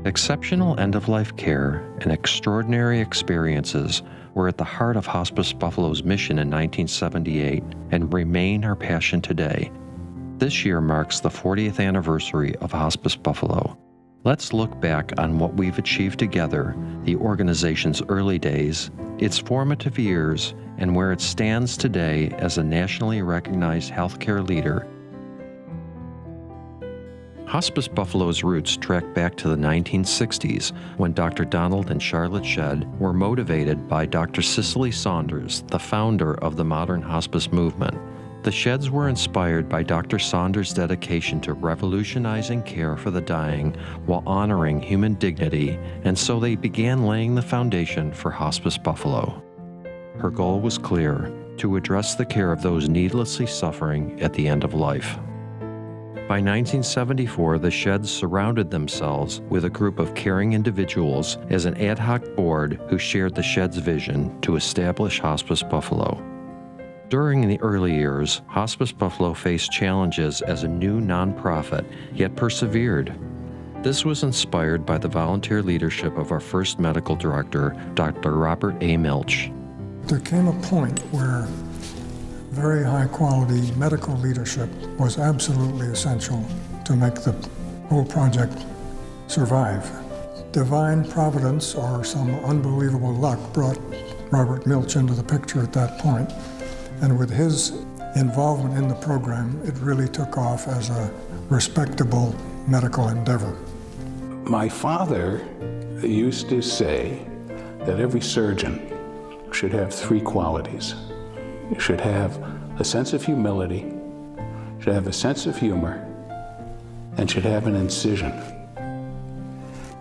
Exceptional end-of-life care and extraordinary experiences were at the heart of Hospice Buffalo's mission in 1978 and remain our passion today. This year marks the 40th anniversary of Hospice Buffalo. Let's look back on what we've achieved together, the organization's early days, its formative years, and where it stands today as a nationally recognized healthcare leader. Hospice Buffalo's roots track back to the 1960s when Dr. Donald and Charlotte Shedd were motivated by Dr. Cicely Saunders, the founder of the modern hospice movement. The Shedds were inspired by Dr. Saunders' dedication to revolutionizing care for the dying while honoring human dignity, and so they began laying the foundation for Hospice Buffalo. Her goal was clear: to address the care of those needlessly suffering at the end of life. By 1974, the Shedds surrounded themselves with a group of caring individuals as an ad hoc board who shared the Shedds' vision to establish Hospice Buffalo. During the early years, Hospice Buffalo faced challenges as a new nonprofit, yet persevered. This was inspired by the volunteer leadership of our first medical director, Dr. Robert A. Milch. There came a point where very high-quality medical leadership was absolutely essential to make the whole project survive. Divine providence or some unbelievable luck brought Robert Milch into the picture at that point. And with his involvement in the program, it really took off as a respectable medical endeavor. My father used to say that every surgeon should have three qualities. You should have a sense of humility, should have a sense of humor, and should have an incision.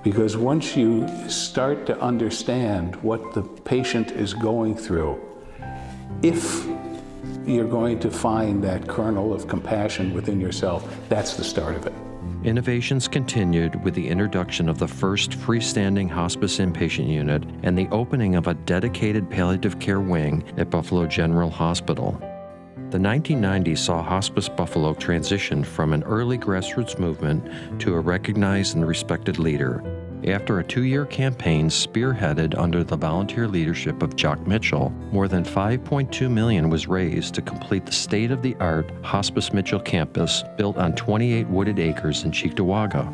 Because once you start to understand what the patient is going through, if you're going to find that kernel of compassion within yourself, that's the start of it. Innovations continued with the introduction of the first freestanding hospice inpatient unit and the opening of a dedicated palliative care wing at Buffalo General Hospital. The 1990s saw Hospice Buffalo transition from an early grassroots movement to a recognized and respected leader. After a 2-year campaign spearheaded under the volunteer leadership of Jock Mitchell, more than $5.2 million was raised to complete the state-of-the-art Hospice Mitchell campus built on 28 wooded acres in Cheektowaga.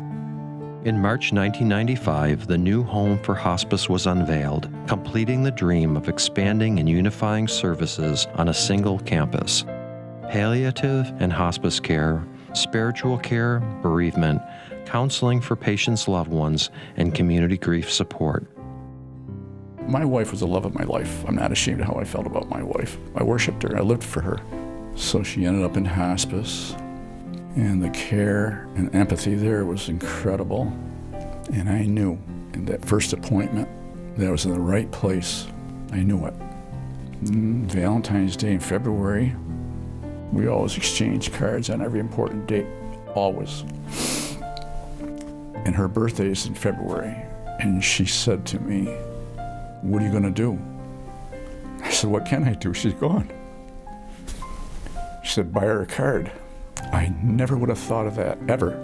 In March 1995, the new home for hospice was unveiled, completing the dream of expanding and unifying services on a single campus. Palliative and hospice care, spiritual care, bereavement, counseling for patients' loved ones, and community grief support. My wife was the love of my life. I'm not ashamed of how I felt about my wife. I worshiped her. I lived for her. So she ended up in hospice, and the care and empathy there was incredible. And I knew in that first appointment that I was in the right place. I knew it. Valentine's Day in February, we always exchange cards on every important date, always. And her birthday is in February, and she said to me, "What are you gonna do?" I said, "What can I do? She's gone." She said, "Buy her a card." I never would have thought of that, ever.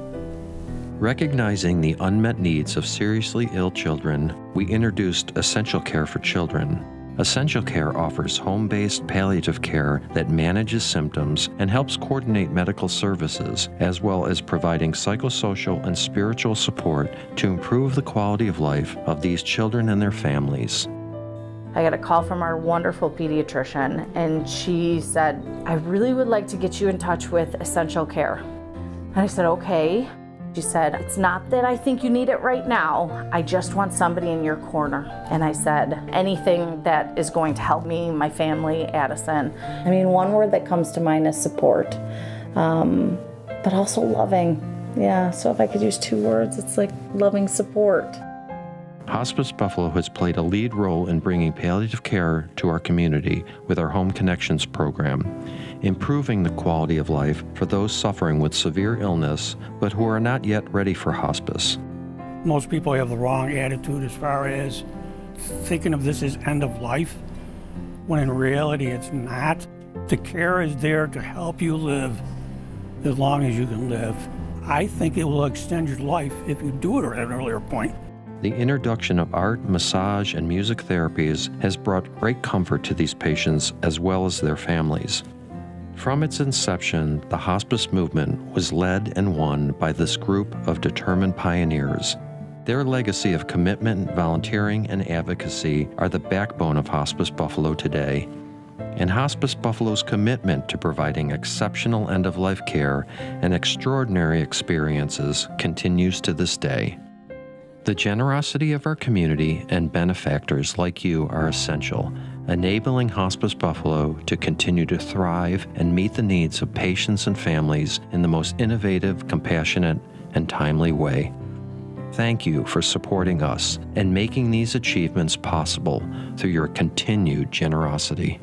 Recognizing the unmet needs of seriously ill children, we introduced Essential Care for Children. Essential Care offers home-based palliative care that manages symptoms and helps coordinate medical services, as well as providing psychosocial and spiritual support to improve the quality of life of these children and their families. I got a call from our wonderful pediatrician, and she said, "I really would like to get you in touch with Essential Care." And I said, "Okay." She said, "It's not that I think you need it right now, I just want somebody in your corner." And I said, "Anything that is going to help me, my family, Addison." I mean, one word that comes to mind is support, but also loving. Yeah, so if I could use 2 words, it's like loving support. Hospice Buffalo has played a lead role in bringing palliative care to our community with our Home Connections program, improving the quality of life for those suffering with severe illness but who are not yet ready for hospice. Most people have the wrong attitude as far as thinking of this as end of life, when in reality it's not. The care is there to help you live as long as you can live. I think it will extend your life if you do it at an earlier point. The introduction of art, massage, and music therapies has brought great comfort to these patients as well as their families. From its inception, the hospice movement was led and won by this group of determined pioneers. Their legacy of commitment, volunteering, and advocacy are the backbone of Hospice Buffalo today. And Hospice Buffalo's commitment to providing exceptional end-of-life care and extraordinary experiences continues to this day. The generosity of our community and benefactors like you are essential, enabling Hospice Buffalo to continue to thrive and meet the needs of patients and families in the most innovative, compassionate, and timely way. Thank you for supporting us and making these achievements possible through your continued generosity.